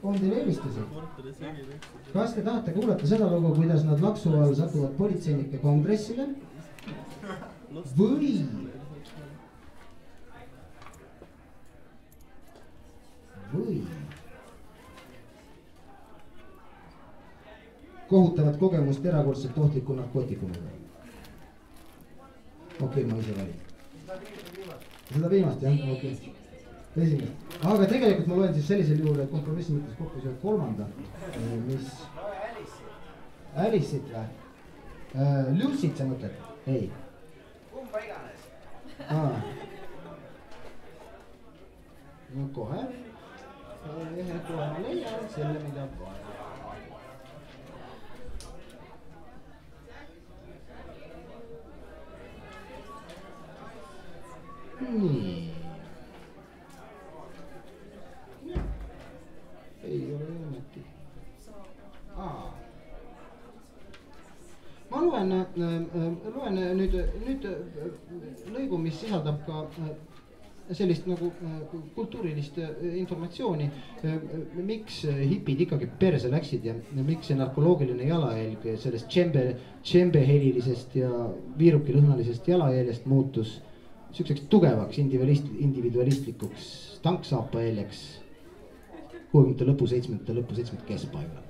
On teil eelistusi? Kas te tahate kuulata seda lugu, kuidas nad laksu all satuvad politseinike kongressile? Või kohutavat kogemust erakordselt ohtliku narkootikumiga? Okei, ma ise valin. Seda viimast, jah? Okei. Esimest. Aga tegelikult ma loen siis sellisel juhul, et kompromissi mõttes kokku selle kolmanda, mis... Alice'it või? Lucy't sa mõtled? Ei. Kumba iganes. No kohe. Ühe kohe ma leian selle, mida vaja. Nii. Ei ole õnneti. Ma loen nüüd lõigu, mis sisaldab ka sellist nagu kultuurilist informatsiooni, miks hipid ikkagi perse läksid ja miks see narkoloogiline jalajälg sellest tšembehelilisest ja viirukilõhnalisest jalajäljest muutus süükseks tugevaks individualistlikuks tanksaapaeljaks 60. lõpu 70. keskpaigale.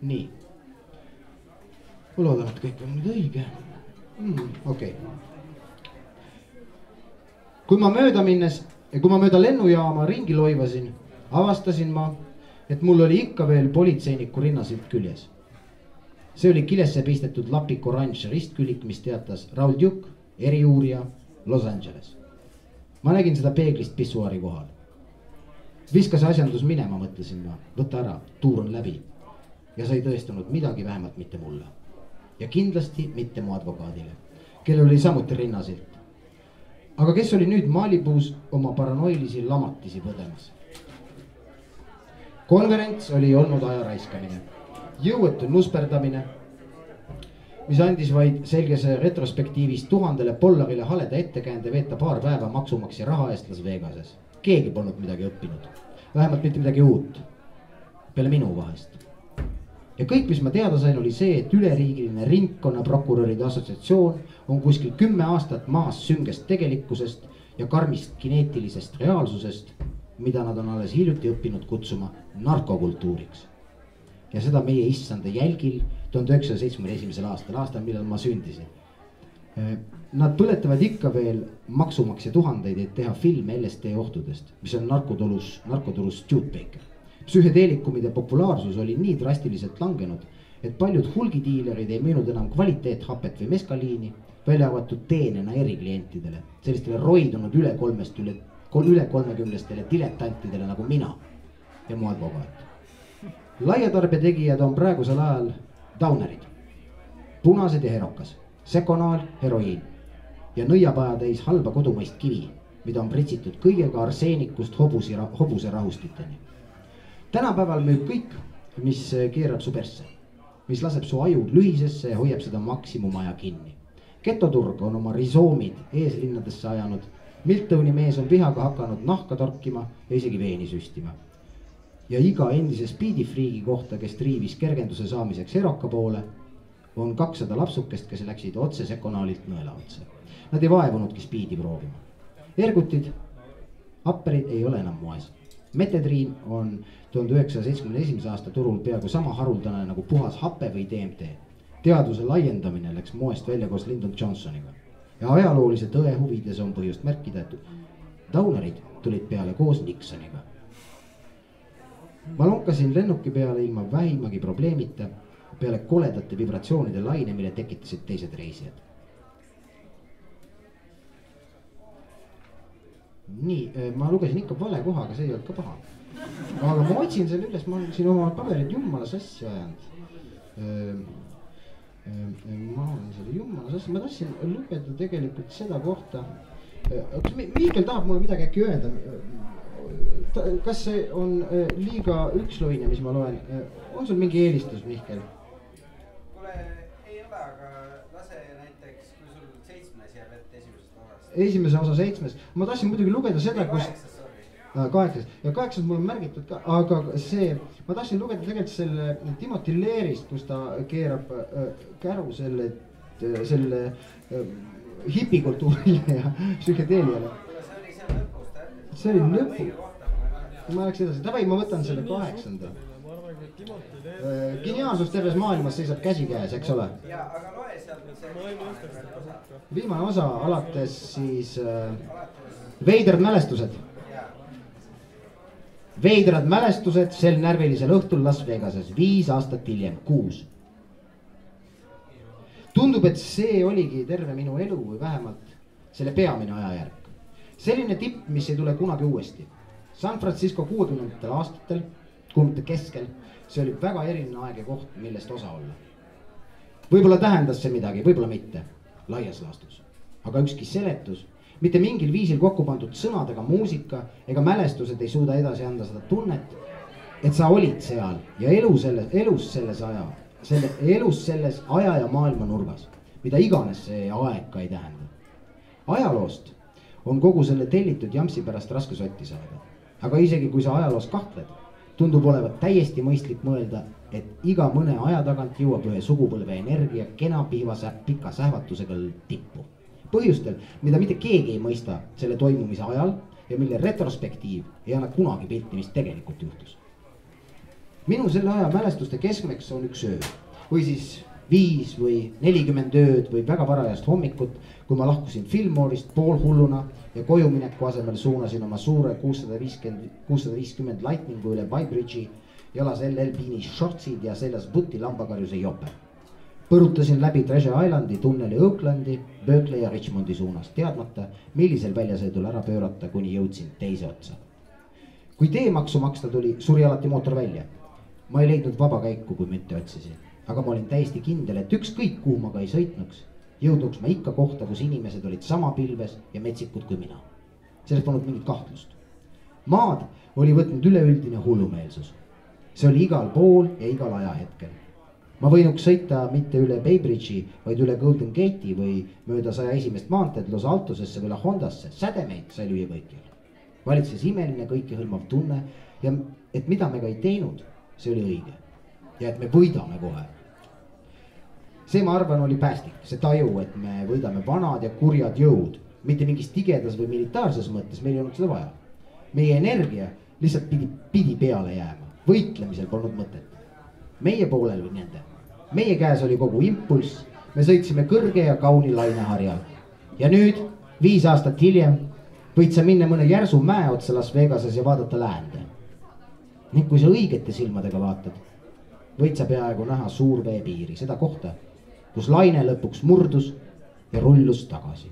Nii. Ma loodan, et kõik on nüüd õige. Okei. Kui ma mööda lennujaama ringi loivasin, avastasin ma, et mul oli ikka veel politseiniku rinnasilt küljes. See oli kilesse pistetud lapik oranž ristkülik, mis teatas Raul Duke, eriuurija Los Angeles. Ma nägin seda peeglist pissuaari kohal. Viskas asjandus minema, mõtlesin ma. Võta ära, tuur on läbi. Ja sa ei tõestanud midagi, vähemalt mitte mulle. Ja kindlasti mitte mu advokaadile, kellel oli samuti rinnasilt. Aga kes oli nüüd Malibuus oma paranoilisi lamatisi põdemas? Konverents oli olnud aja raiskamine. Jõuetu nusperdamine, mis andis vaid selgese retrospektiivis $1000 haleda ettekäände veeta paar päeva maksumaksja raha eest Las Vegases. Keegi polnud midagi õppinud. Vähemalt mitte midagi uut. Peale minu vahest. Ja kõik, mis ma teada sain, oli see, et üleriigiline ringkonnaprokuröride assotsiatsioon on kuskil 10 aastat maas süngest tegelikkusest ja karmist kineetilisest reaalsusest, mida nad on alles hiljuti õppinud kutsuma narkokultuuriks. Ja seda meie issanda jälgil 1971. aastal, millal ma sündisin. Nad põletavad ikka veel maksumaksja tuhandeid, et teha filme LSD ohtudest, mis on narkoturus Studebaker. Psühhedeelikumide populaarsus oli nii drastiliselt langenud, et paljud hulgidiilerid ei müünud enam kvaliteethapet või meskaliini, välja avatud teenena eriklientidele, sellistele roidunud üle 30-stele diletantidele nagu mina ja mu advokaat. Laiatarbetegijad on praegusel ajal daunerid, punased ja herokas, sekonaal, heroiin ja nõiapaja täis halba kodumaist kivi, mida on pritsitud kõigega arseenikust hobuse rahustiteni. Tänapäeval müüb kõik, mis keerab su persse, mis laseb su aju lühisesse ja hoiab seda maksimumaja kinni. Getoturg on oma risoomid eeslinnadesse ajanud, Miltoni mees on vihaga hakanud nahka torkima ja isegi veeni süstima. Ja iga endise speedifriigi kohta, kes triivis kergenduse saamiseks eroka poole, on 200 lapsukest, kes läksid otse sekonaalilt nõela otse. Nad ei vaevunudki speedi proovima. Ergutid, apperid ei ole enam moes. Metedriin on 1971. aasta turul peaaegu sama haruldane nagu puhas hape või DMT. Teaduse laiendamine läks moest välja koos Lyndon Johnsoniga. Ja ajaloolise tõe huvides on põhjust märkida, et daunerid tulid peale koos Nixoniga. Ma lonkasin lennuki peale ilma vähimagi probleemita peale koledate vibratsioonide laine, mille tekitasid teised reisijad. Nii, ma lugesin ikka vale kohaga, see ei olnud ka paha. Aga ma otsin selle üles, ma olen siin oma paberid jummala sassi ajanud. Ma olen selle jummala sassi, ma tahtsin lugeda tegelikult seda kohta. Mihkel tahab mulle midagi äkki öelda. Kas see on liiga üksloine, mis ma loen? On sul mingi eelistus, Mihkel? Kuule, ei ole, aga lase näiteks, kui sul 7. jääb ette esimesest osast. Esimese osa 7. Ma tahtsin muidugi lugeda seda, kus... 8. ja 8 mul on märgitud ka, aga see, ma tahtsin lugeda tegelikult selle Timothy Learist, kus ta keerab käru selle hipikultuurile ja psühhedeeliale. see oli lõpus. ma läheks edasi, davai, ma võtan selle 8. Geniaalsus terves maailmas seisab käsikäes, eks ole? jaa, aga loe sealt. Viimane osa alates siis veidrad mälestused. Veidrad mälestused sel närvilisel õhtul Las Vegases 5 aastat hiljem, 6. Tundub, et see oligi terve minu elu või vähemalt selle peamine ajajärk. Selline tipp, mis ei tule kunagi uuesti. San Francisco 60. aastatel, 60. keskel, see oli väga eriline aeg ja koht, millest osa olla. Võib-olla tähendas see midagi, võib-olla mitte, laias laastus. Aga ükski seletus, mitte mingil viisil kokku pandud sõnadega muusika ega mälestused ei suuda edasi anda seda tunnet, et sa olid seal ja elus selles aja ja maailma nurgas, mida iganes see aeg ka ei tähenda. Ajaloost on kogu selle tellitud jampsi pärast raske sotti saada, aga isegi kui sa ajaloos kahtled, tundub olevat täiesti mõistlik mõelda, et iga mõne aja tagant jõuab ühe sugupõlve energia kena pika sähvatusega tippu. Põhjustel, mida mitte keegi ei mõista selle toimumise ajal ja mille retrospektiiv ei anna kunagi pilti, mis tegelikult juhtus. Minu selle aja mälestuste keskmeks on üks öö või siis 5 või 40 ööd või väga varajast hommikut, kui ma lahkusin Fillmore'ist poolhulluna ja kojumineku asemel suunasin oma suure 650 Lightningu üle Bybridge'i, jalas LL Beani shortsid ja seljas Butti lambakarjuse jope. Põrutasin läbi Treasure Islandi tunneli Oaklandi, Berkeley ja Richmondi suunas, teadmata, millisel väljasõidul ära pöörata, kuni jõudsin teise otsa. Kui teemaksu maksta tuli, suri alati mootor välja. Ma ei leidnud vaba käiku, kui mütte otsisin, aga ma olin täiesti kindel, et ükskõik kuhu ma ka ei sõitnuks, jõudnuks ma ikka kohta, kus inimesed olid sama pilves ja metsikud kui mina. Selles polnud mingit kahtlust. Maad oli võtnud üleüldine hullumeelsus. See oli igal pool ja igal ajahetkel. Ma võinuks sõita mitte üle Baybridge'i, vaid üle Golden Gate'i või mööda 101. maanteed Los Altosesse või La Hondasse. Sädemeid sai lüüa kõikjal. Valitses imeline kõikehõlmav tunne ja et mida me ka ei teinud, see oli õige. Ja et me võidame kohe. See, ma arvan, oli päästik. See taju, et me võidame vanad ja kurjad jõud. Mitte mingis tigedas või militaarses mõttes, meil ei olnud seda vaja. Meie energia lihtsalt pidi peale jääma. Võitlemisel polnud mõtet. Meie poolel või nende. Meie käes oli kogu impulss. Me sõitsime kõrge ja kauni laineharjal. Ja nüüd, 5 aastat hiljem, võid sa minna mõne järsu mäe otsa Las Vegases ja vaadata läände. Ning kui sa õigete silmadega vaatad, võid sa peaaegu näha suur veepiiri, seda kohta, kus laine lõpuks murdus ja rullus tagasi.